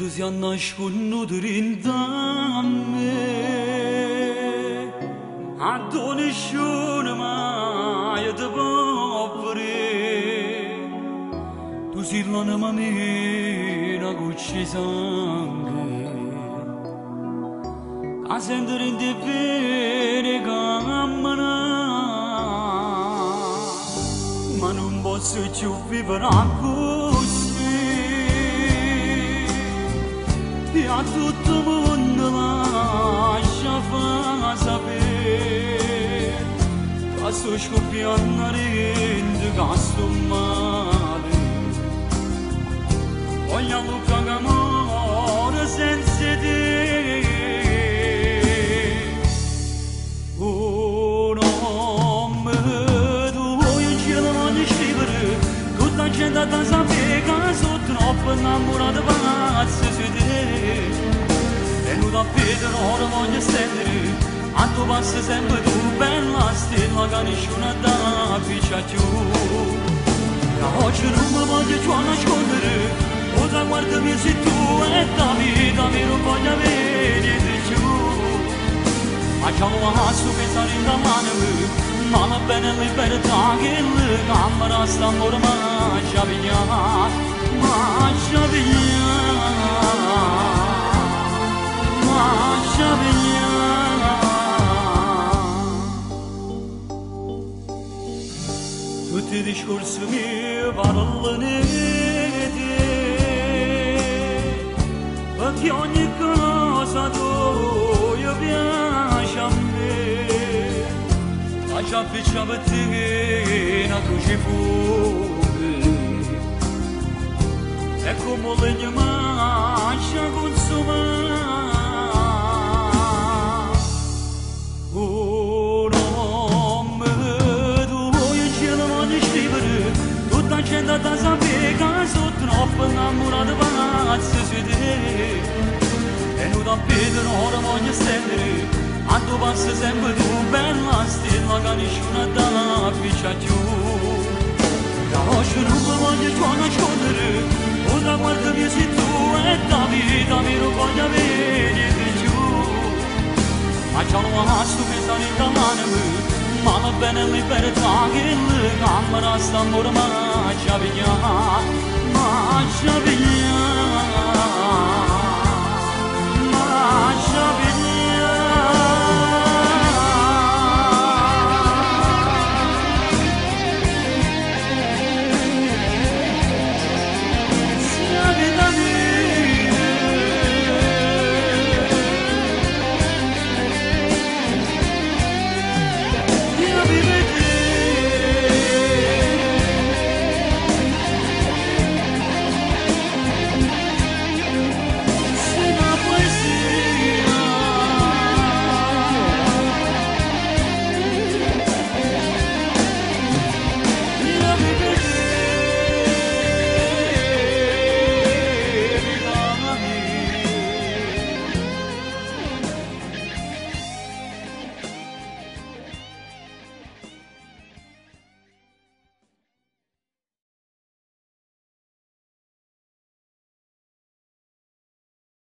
si nasconduto da me, a tu nessuno mai ti può offrire. Tu sei l'anima mia che ci sangue, a sentire in te bene cammina, ma non posso più vivere così. E a tutto il mondo lascia far sapere che sto scoppiando rende, che sto male. Vogliamo che amore senza te. Oh no, tu vuoi in cielo voglio scrivere, tutta gente da sapere che sono troppo innamorato pazzo su te. E non da Pietro ora voglio stendere, a tu passi sempre tu, bella stella che nessuno da piccia più. Da oggi non mi voglio più nascondere, o da guarda mia sei tu e da vita mia non voglio avere niente più. Ma già lo asso che sta in mano, ma la bene libertà che le camera sta amore ma già vigna, ma già vigna. Tutti i discorsi miei parlano di te, perché ogni cosa tua piace a me. Ma già piccia per te una croce fuori, è come legna mangia consumata. Oh no, tu vuoi in cielo voglio scrivere, tutta gente da sapere che sono troppo innamorato pazzo su te. E non da Pietro ora voglio stendere, a tu passi sempre tu, bella stella che nessuno da piccia più. Da oggi non mi voglio più nascondere, o da guarda mia sei tu e da vita mia non voglio avere niente più. Ma già lo asso che sta in mano, ma la bene libertà che le camera sta amore ma già vigna, ma già vigna.